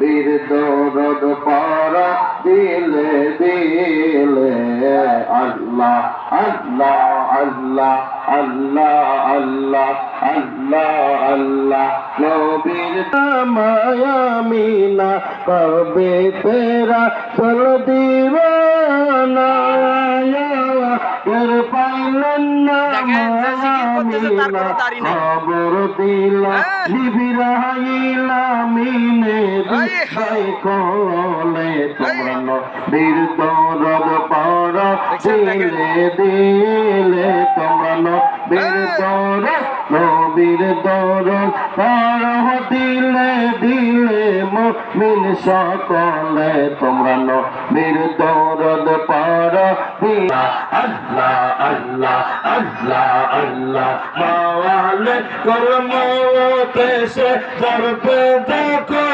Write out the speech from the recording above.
বীর দরদ পারা দিলে দিলে আল্লাহ আল্লাহ আল্লাহ আল্লাহ আল্লাহ আল্লাহ আল্লাহ নবীর মায়ামিনা কবে তেরা চল দিওয়ানা পাইলেন না খবর দিলা নিবিরাইলা মিনে কলে তোমরা নবীর দরদ পারা দিলে দিলে তোমরা নবীর দরদ পারা দিলে দিলে মুমিন সকলে তোমরা নবীর দরদ পারা দিলা আল্লাহ আল্লাহ আল্লাহ আল্লাহ মাওয়ালে করমো পেশে জরবে দেখো